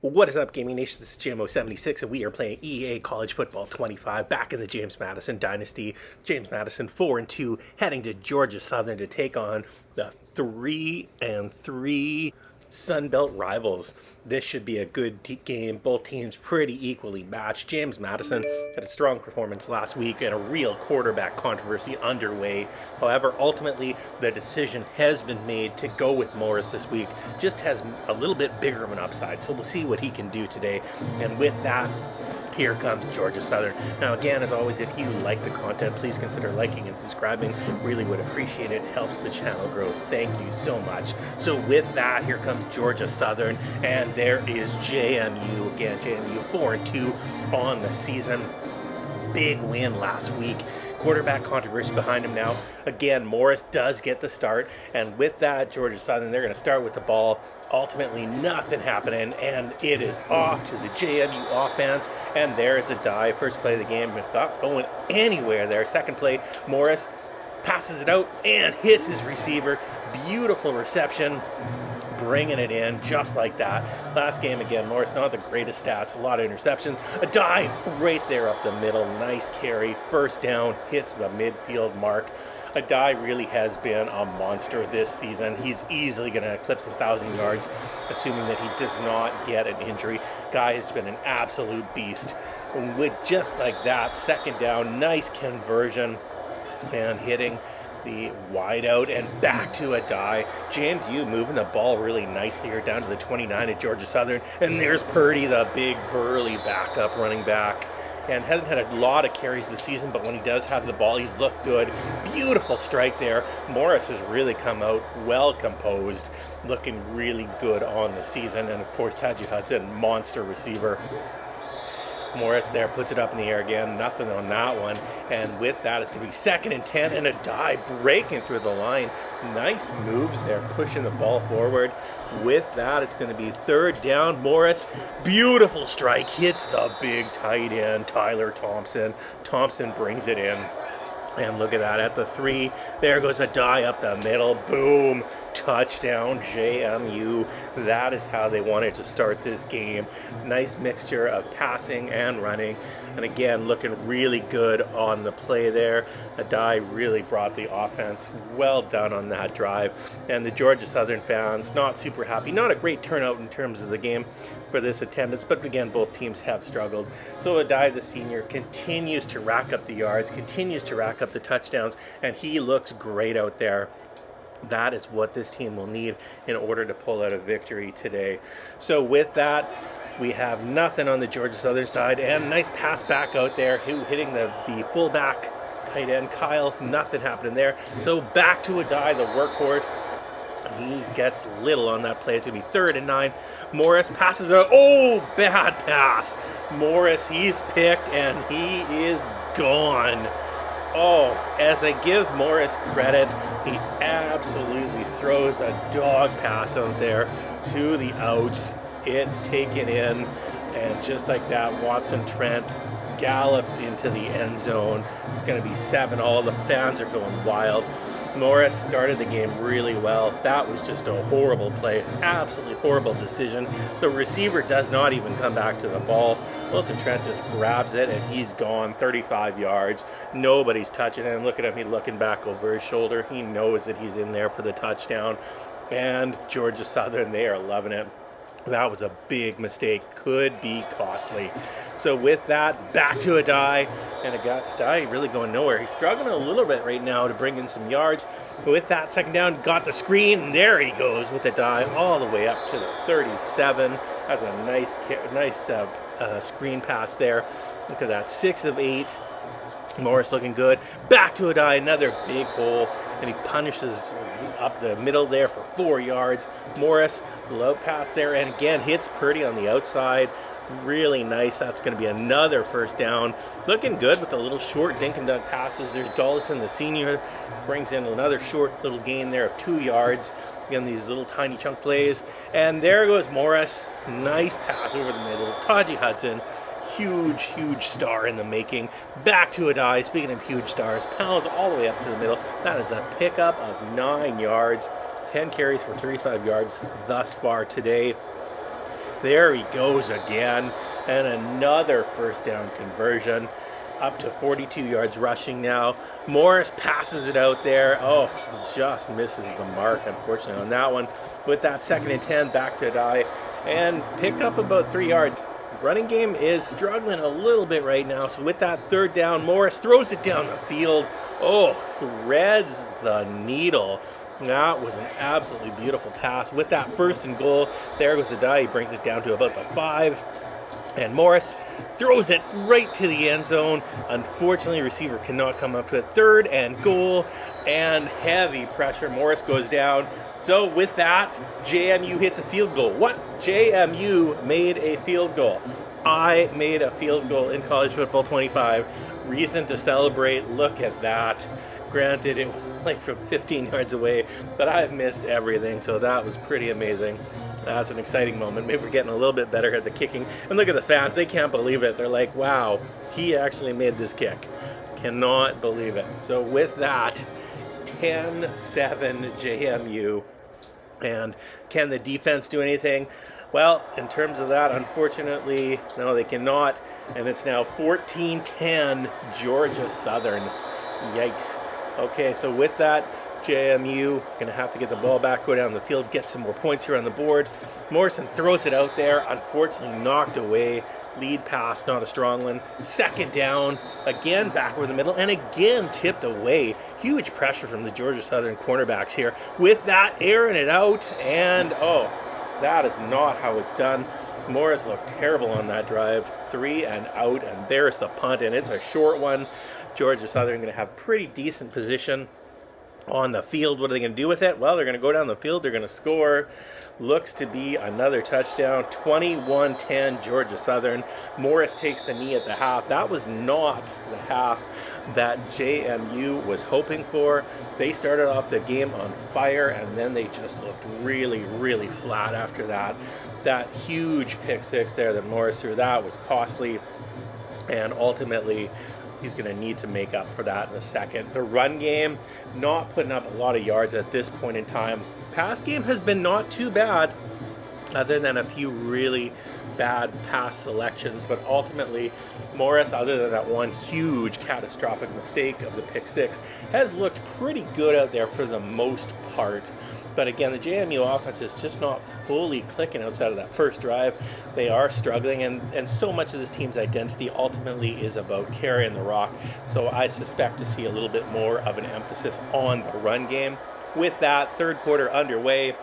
What is up, Gaming Nation? This is JMU 76, and we are playing EA College Football 25 back in the James Madison Dynasty. James Madison 4-2, heading to Georgia Southern to take on the 3-3 Sunbelt rivals. This should be a good game. Both teams pretty equally matched. James Madison had a strong performance last week and a real quarterback controversy underway. However, ultimately, the decision has been made to go with Morris this week. Just has a little bit bigger of an upside, so we'll see what he can do today. And with that, here comes Georgia Southern. Now, again, as always, if you like the content, please consider liking and subscribing. Really would appreciate it. Helps the channel grow. Thank you so much. So with that, here comes Georgia Southern, and there is JMU. Again, JMU 4-2 on the season. Big win last week. Quarterback controversy behind him now. Again, Morris does get the start, and with that, Georgia Southern, they're going to start with the ball. Ultimately, nothing happening, and it is off to the JMU offense, and there's a dive. First play of the game, not going anywhere there. Second play, Morris passes it out and hits his receiver. Beautiful reception, bringing it in just like that. Last game, again, Morris, not the greatest stats, a lot of interceptions. A dive right there up the middle. Nice carry. First down, hits the midfield mark. Adai really has been a monster this season. He's easily going to eclipse 1,000 yards, assuming that he does not get an injury. Guy has been an absolute beast. With just like that, second down, nice conversion, and hitting the wide out and back to Adai. JMU moving the ball really nicely here down to the 29 at Georgia Southern. And there's Purdy, the big burly backup running back. And hasn't had a lot of carries this season, but when he does have the ball, he's looked good. Beautiful strike there. Morris has really come out well composed, looking really good on the season. And of course, Taji Hudson, monster receiver. Morris there puts it up in the air again. Nothing on that one. And with that, it's going to be 2nd and 10, and Adai breaking through the line. Nice moves there, pushing the ball forward. With that, it's going to be 3rd down. Morris, beautiful strike, hits the big tight end, Tyler Thompson. Thompson brings it in. And look at that, at the 3, there goes Adai up the middle, boom, touchdown, JMU. That is how they wanted to start this game. Nice mixture of passing and running, and again, looking really good on the play there. Adai really brought the offense. Well done on that drive. And the Georgia Southern fans, not super happy. Not a great turnout in terms of the game for this attendance, but again, both teams have struggled. So Adai, the senior, continues to rack up the yards, continues to rack up the touchdowns, and he looks great out there. That is what this team will need in order to pull out a victory today. So with that, we have nothing on the Georgia Southern side, and nice pass back out there, hitting the fullback tight end Kyle. Nothing happening there. So back to Adai, the workhorse. He gets little on that play. It's going to be 3rd and 9. Morris passes it out. Oh, bad pass. Morris, he's picked, and he is gone. Oh, as I give Morris credit, he absolutely throws a dog pass out there to the outs. It's taken in, and just like that, Watson Trent gallops into the end zone. It's going to be 7-all. The fans are going wild. Morris started the game really well. That was just a horrible play, absolutely horrible decision. The receiver does not even come back to the ball. Wilson Trent just grabs it, and he's gone 35 yards. Nobody's touching him. Look at him, he's looking back over his shoulder. He knows that he's in there for the touchdown. And Georgia Southern, they are loving it. That was a big mistake, could be costly. So with that, back to Adai, and Adai really going nowhere. He's struggling a little bit right now to bring in some yards. But with that, 2nd down, got the screen, and there he goes with Adai all the way up to the 37. That's a nice screen pass there. Look at that, 6 of 8. Morris looking good. Back to Adai, another big hole, and he punishes up the middle there for 4 yards. Morris, low pass there, and again hits Purdy on the outside. Really nice. That's going to be another 1st down. Looking good with the little short dink and dunk passes. There's Dollison, the senior, brings in another short little gain there of 2 yards. Again, these little tiny chunk plays. And there goes Morris. Nice pass over the middle. Taji Hudson, huge star in the making. Back to Adai. Speaking of huge stars, pounds all the way up to the middle. That is a pickup of 9 yards. 10 carries for 35 yards thus far today. There he goes again, and another first down conversion. Up to 42 yards rushing now. Morris passes it out there. Oh, just misses the mark, unfortunately, on that one. With that 2nd and 10, back to Adai, and pick up about 3 yards. Running game is struggling a little bit right now, so with that 3rd down, Morris throws it down the field. Oh, threads the needle. That was an absolutely beautiful pass. With that 1st and goal, there goes Adai. He brings it down to about the 5. And Morris throws it right to the end zone. Unfortunately, receiver cannot come up to it. 3rd and goal, and heavy pressure. Morris goes down. So with that, JMU hits a field goal. What? JMU made a field goal. I made a field goal in college football 25. Reason to celebrate. Look at that. Granted, it was like from 15 yards away, but I've missed everything, so that was pretty amazing. That's an exciting moment. Maybe we're getting a little bit better at the kicking. And look at the fans. They can't believe it. They're like, wow, he actually made this kick. Cannot believe it. So with that, 10-7 JMU. And can the defense do anything? Well, in terms of that, unfortunately, no, they cannot. And it's now 14-10 Georgia Southern. Yikes. Okay, so with that, JMU going to have to get the ball back, go down the field, get some more points here on the board. Morrison throws it out there, unfortunately knocked away. Lead pass, not a strong one. 2nd down, again back over the middle, and again tipped away. Huge pressure from the Georgia Southern cornerbacks here. With that, airing it out, and oh, that is not how it's done. Morris looked terrible on that drive. 3 and out, and there's the punt, and it's a short one. Georgia Southern going to have pretty decent position on the field. What are they going to do with it? Well, they're going to go down the field. They're going to score. Looks to be another touchdown. 21-10 Georgia Southern. Morris takes the knee at the half. That was not the half that JMU was hoping for. They started off the game on fire, and then they just looked really, really flat after that. That huge pick 6 there that Morris threw, that was costly, and ultimately he's going to need to make up for that in a second. The run game, not putting up a lot of yards at this point in time. Pass game has been not too bad, other than a few really bad pass selections. But ultimately, Morris, other than that one huge catastrophic mistake of the pick 6, has looked pretty good out there for the most part. But again, the JMU offense is just not fully clicking outside of that first drive. They are struggling, and so much of this team's identity ultimately is about carrying the rock. So I suspect to see a little bit more of an emphasis on the run game. With that, 3rd quarter underway.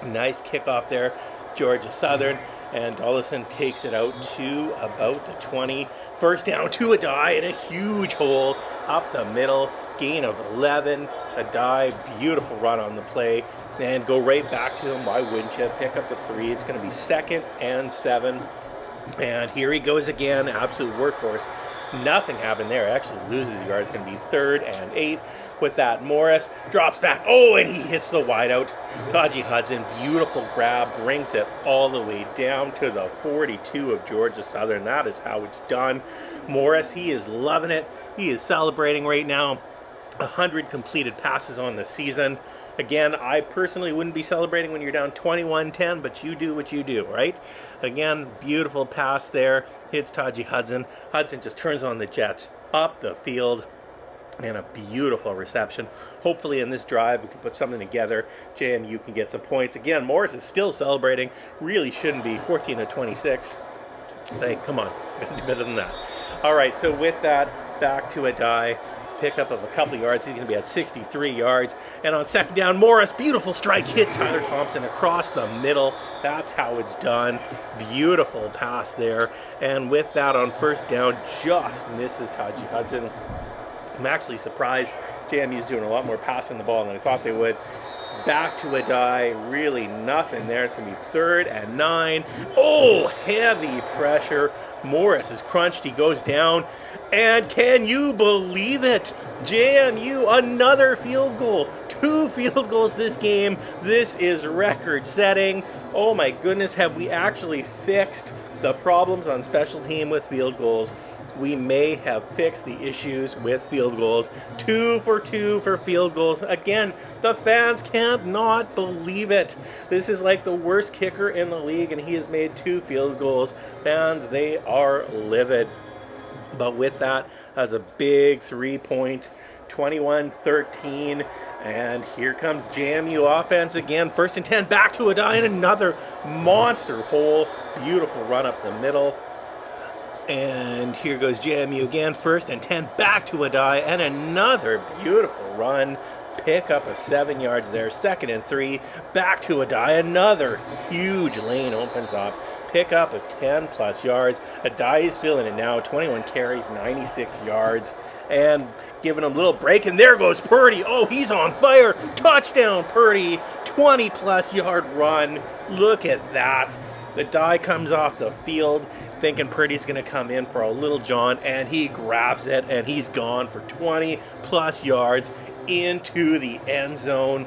Nice kickoff there, Georgia Southern. And Dollison takes it out to about the 20. 1st down to Adai, and a huge hole up the middle. Gain of 11. Adai, beautiful run on the play. And go right back to him. Why wouldn't you? Pick up the 3. It's going to be 2nd and 7. And here he goes again. Absolute workhorse. Nothing happened there. Actually loses yards. It's going to be 3rd and 8. With that, Morris drops back. Oh, and he hits the wideout. Taji Hudson, beautiful grab, brings it all the way down to the 42 of Georgia Southern. That is how it's done. Morris, he is loving it. He is celebrating right now. 100 completed passes on the season. Again, I personally wouldn't be celebrating when you're down 21-10, but you do what you do, right? Again, beautiful pass there. Hits Taji Hudson. Hudson just turns on the jets up the field. And a beautiful reception. Hopefully in this drive we can put something together. JMU can get some points. Again, Morris is still celebrating. Really shouldn't be. 14-26. Hey, come on. Better than that. All right, so with that, back to Adai. Pickup of a couple yards. He's going to be at 63 yards. And on 2nd down, Morris, beautiful strike, hits Tyler Thompson across the middle. That's how it's done. Beautiful pass there. And with that, on 1st down, just misses Taji Hudson. I'm actually surprised JMU is doing a lot more passing the ball than I thought they would. Back to Adai, really nothing there. It's going to be 3rd and 9. Oh, heavy pressure. Morris is crunched. He goes down. And can you believe it? JMU, another field goal. 2 field goals this game. This is record setting. Oh my goodness, have we actually fixed the problems on special team with field goals? We may have fixed the issues with field goals. 2 for 2 for field goals. Again, the fans can't not believe it. This is like the worst kicker in the league, and he has made 2 field goals. Fans, they are livid. But with that, as a big 3-point, 21-13. And here comes JMU offense again. 1st and 10, back to Adai, and another monster hole. Beautiful run up the middle. And here goes JMU again. 1st and 10, back to Adai, and another beautiful run. Pick up a 7 yards there. 2nd and 3, back to Adai. Another huge lane opens up. Pick up of 10 plus yards. Adai is feeling it now. 21 carries, 96 yards. And giving him a little break. And there goes Purdy. Oh, he's on fire. Touchdown, Purdy. 20 plus yard run. Look at that. Adai comes off the field thinking Purdy's going to come in for a little John. And he grabs it. And he's gone for 20 plus yards into the end zone.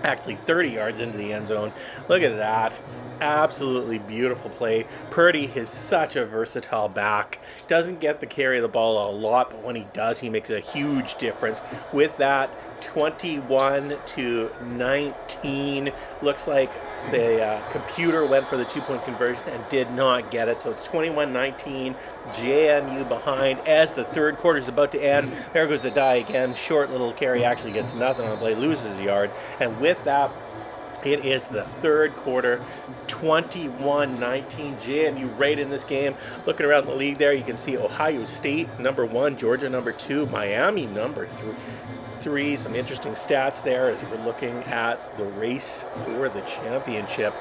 Actually 30 yards into the end zone. Look at that. Absolutely beautiful play. Purdy is such a versatile back. Doesn't get the carry of the ball a lot, but when he does, he makes a huge difference. With that, 21-19. Looks like the computer went for the 2-point conversion and did not get it. So it's 21-19. JMU behind as the 3rd quarter is about to end. There goes the die again. Short little carry, actually gets nothing on the play, loses a yard. And with that, it is the 3rd quarter, 21-19. JMU right in this game. Looking around the league there, you can see Ohio State number 1, Georgia number 2, Miami number 3. Some interesting stats there as we're looking at the race for the championship.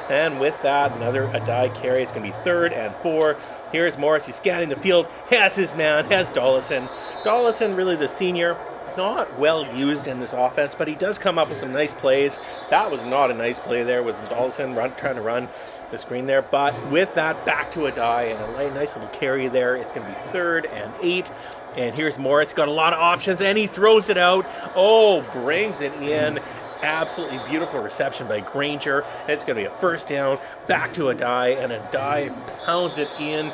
And with that, another Adai carry. It's going to be 3rd and 4. Here's Morris. He's scanning the field. Has his man. Has Dollison. Dollison, really the senior. Not well used in this offense, but he does come up with some nice plays. That was not a nice play there with Dollison trying to run the screen there. But with that, back to Adai and a nice little carry there. It's going to be 3rd and 8. And here's Morris. Got a lot of options, and he throws it out. Oh, brings it in. Absolutely beautiful reception by Granger. It's going to be a 1st down. Back to Adai, and Adai pounds it in.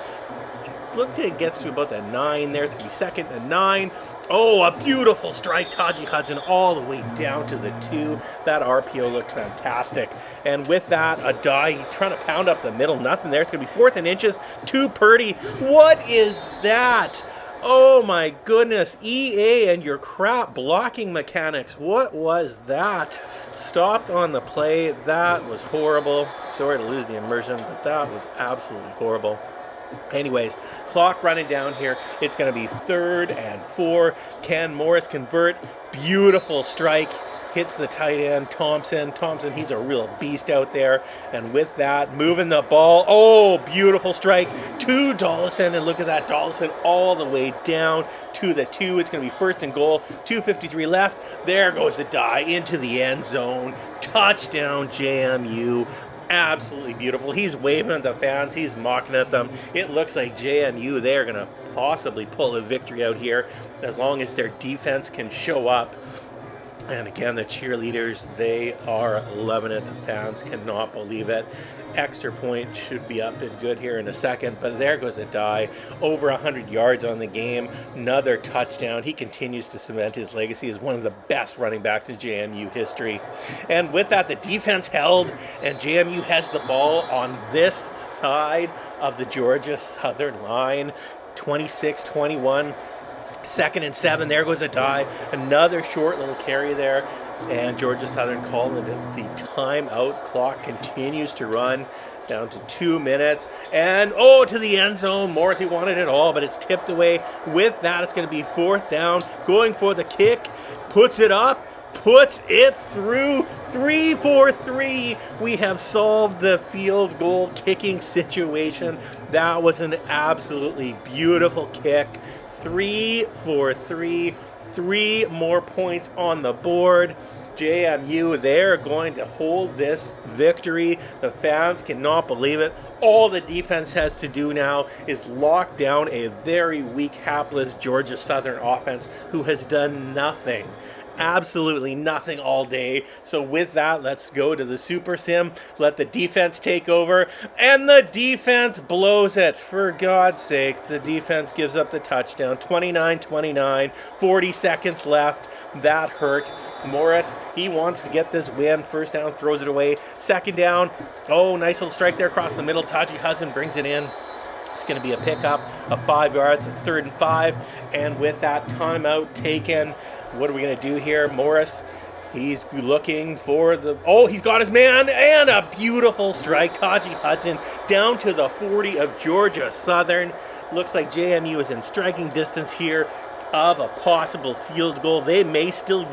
Look till it gets to about the 9 there. It's going to be 2nd and 9. Oh, a beautiful strike. Taji Hudson all the way down to the 2. That RPO looked fantastic. And with that, Adai, he's trying to pound up the middle. Nothing there. It's going to be 4th and inches to Purdy. What is that? Oh my goodness, EA and your crap blocking mechanics. What was that? Stopped on the play. That was horrible. Sorry to lose the immersion, but that was absolutely horrible. Anyways, clock running down here. It's going to be 3rd and 4. Can Morris convert? Beautiful strike. Hits the tight end, Thompson. Thompson, he's a real beast out there. And with that, moving the ball. Oh, beautiful strike to Dollison. And look at that, Dollison all the way down to the 2. It's going to be 1st and goal. 2:53 left. There goes the die into the end zone. Touchdown, JMU. Absolutely beautiful. He's waving at the fans. He's mocking at them. It looks like JMU, they're going to possibly pull a victory out here as long as their defense can show up. And again, the cheerleaders, they are loving it. The fans cannot believe it. Extra point should be up and good here in a second, but there goes a die. Over 100 yards on the game. Another touchdown. He continues to cement his legacy as one of the best running backs in JMU history. And with that, the defense held, and JMU has the ball on this side of the Georgia Southern line. 26-21. 2nd and 7. There goes a die. Another short little carry there. And Georgia Southern calling the timeout. Clock continues to run down to 2 minutes. And, oh, to the end zone. Morrissey wanted it all, but it's tipped away. With that, it's going to be 4th down. Going for the kick. Puts it up. Puts it through. 3-4-3. We have solved the field goal kicking situation. That was an absolutely beautiful kick. 3-4-3. 3 more points on the board. JMU, they're going to hold this victory. The fans cannot believe it. All the defense has to do now is lock down a very weak, hapless Georgia Southern offense who has done nothing. absolutely nothing all day. So with that, let's go to the Super Sim, let the defense take over, and the defense blows it. For God's sake, the defense gives up the touchdown. 29-29, 40 seconds left. That hurt. Morris, he wants to get this win. First down, throws it away. Second down, oh, nice little strike there across the middle. Taji Hudson brings it in. It's going to be a pickup of 5 yards. It's 3rd and 5. And with that timeout taken, what are we going to do here? Morris, he's looking for the... Oh, he's got his man, and a beautiful strike. Taji Hudson down to the 40 of Georgia Southern. Looks like JMU is in striking distance here of a possible field goal. They may still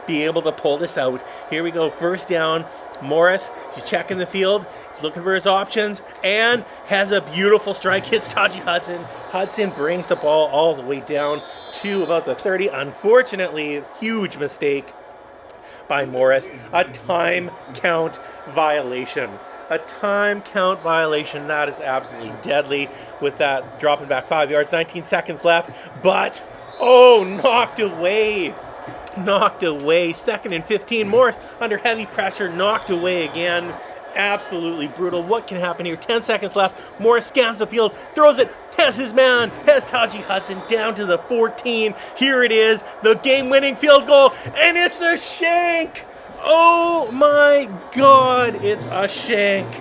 be able to pull this out. Here we go, first down. Morris, he's checking the field. He's looking for his options and has a beautiful strike. Hits Taji Hudson. Hudson brings the ball all the way down to about the 30. Unfortunately, huge mistake by Morris. A time count violation. A time count violation. That is absolutely deadly with that dropping back 5 yards. 19 seconds left, but oh, knocked away. 2nd and 15. Morris under heavy pressure, knocked away again. Absolutely brutal. What can happen here? 10 seconds left. Morris scans the field, throws it, has his man, has Taji Hudson down to the 14. Here it is, the game-winning field goal, and it's a shank. Oh my God, it's a shank.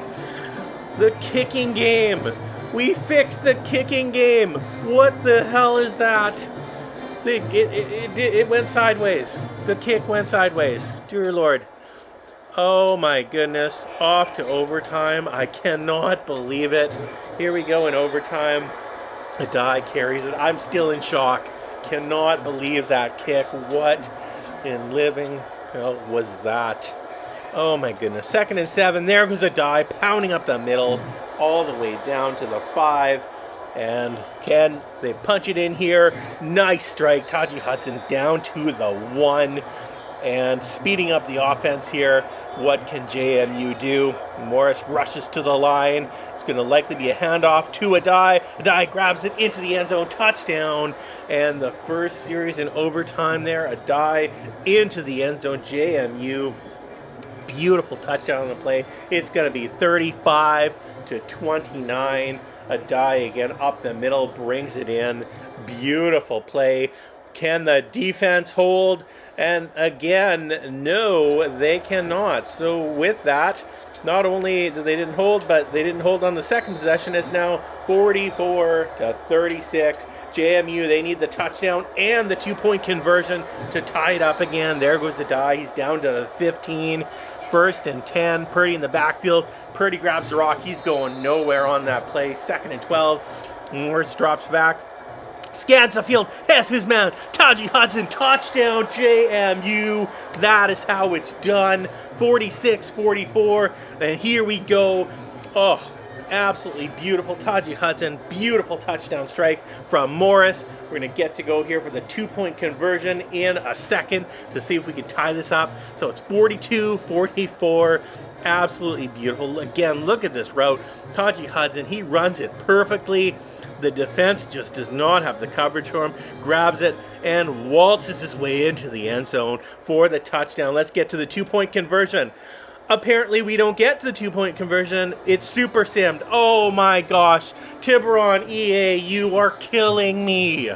The kicking game. We fixed the kicking game. What the hell is that? It went sideways. The kick went sideways. Dear Lord. Oh my goodness. Off to overtime. I cannot believe it. Here we go in overtime. Adai carries it. I'm still in shock. Cannot believe that kick. What in living hell was that? Oh my goodness. 2nd and 7. There goes Adai pounding up the middle all the way down to the 5. And again, they punch it in here. Nice strike. Taji Hudson down to the 1. And speeding up the offense here. What can JMU do? Morris rushes to the line. It's going to likely be a handoff to Adai. Adai grabs it into the end zone. Touchdown. And the first series in overtime there. Adai into the end zone. JMU. Beautiful touchdown on the play. It's going to be 35-29. Adai again up the middle, brings it in. Beautiful play. Can the defense hold? And again, no, they cannot. So with that, not only did they didn't hold, but they didn't hold on the second possession. It's now 44-36. JMU, they need the touchdown and the 2-point conversion to tie it up again. There goes Adai. He's down to the 15. 1st and 10. Purdy in the backfield. Purdy grabs the rock. He's going nowhere on that play. 2nd and 12. Morris drops back. Scans the field. Has his man. Taji Hudson. Touchdown JMU. That is how it's done. 46-44. And here we go. Oh, absolutely beautiful. Taji Hudson. Beautiful touchdown strike from Morris. We're going to get to go here for the 2-point conversion in a second to see if we can tie this up. So it's 42-44. Absolutely beautiful. Again, look at this route. Taji Hudson, he runs it perfectly. The defense just does not have the coverage for him. Grabs it and waltzes his way into the end zone for the touchdown. Let's get to the 2-point conversion. Apparently, we don't get to the 2-point conversion. It's super simmed. Oh my gosh. Tiburon EA, you are killing me.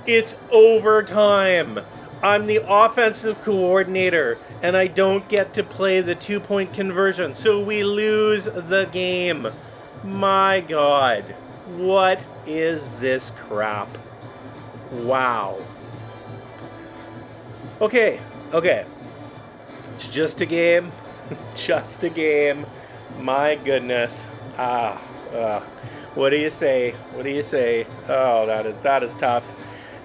It's overtime. I'm the offensive coordinator, and I don't get to play the 2-point conversion, so we lose the game. My God. What is this crap? Wow. Okay. It's just a game. Just a game. My goodness. What do you say? Oh, that is tough.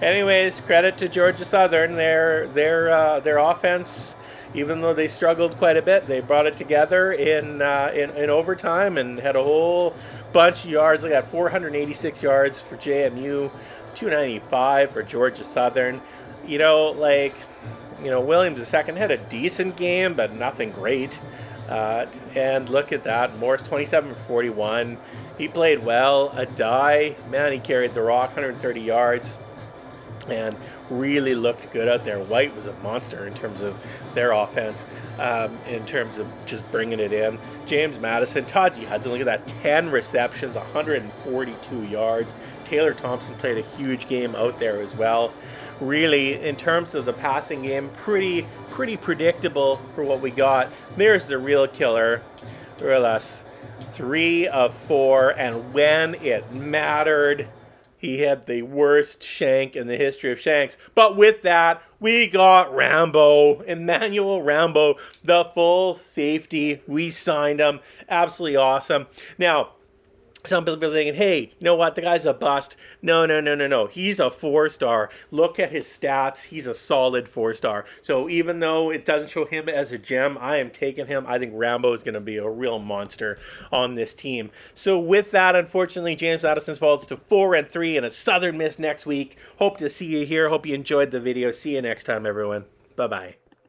Anyways, credit to Georgia Southern. Their offense, even though they struggled quite a bit, they brought it together in overtime and had a whole bunch of yards. They got 486 yards for JMU, 295 for Georgia Southern. Williams II had a decent game, but nothing great. And look at that. Morris, 27 for 41. He played well. Adai, man, he carried the rock, 130 yards. and really looked good out there. White was a monster in terms of their offense, in terms of just bringing it in. James Madison, Taji Hudson, look at that, 10 receptions, 142 yards. Taylor Thompson played a huge game out there as well. Really, in terms of the passing game, pretty predictable for what we got. There's the real killer, Ruelas. 3 of 4, and when it mattered, he had the worst shank in the history of shanks. But with that, we got Rambo, Emmanuel Rambo, the full safety. We signed him. Absolutely awesome. Now, some people are thinking, hey, you know what? The guy's a bust. No. He's a 4-star. Look at his stats. He's a solid 4-star. So even though it doesn't show him as a gem, I am taking him. I think Rambo is going to be a real monster on this team. So with that, unfortunately, James Madison falls to 4-3 and a Southern Miss next week. Hope to see you here. Hope you enjoyed the video. See you next time, everyone. Bye-bye.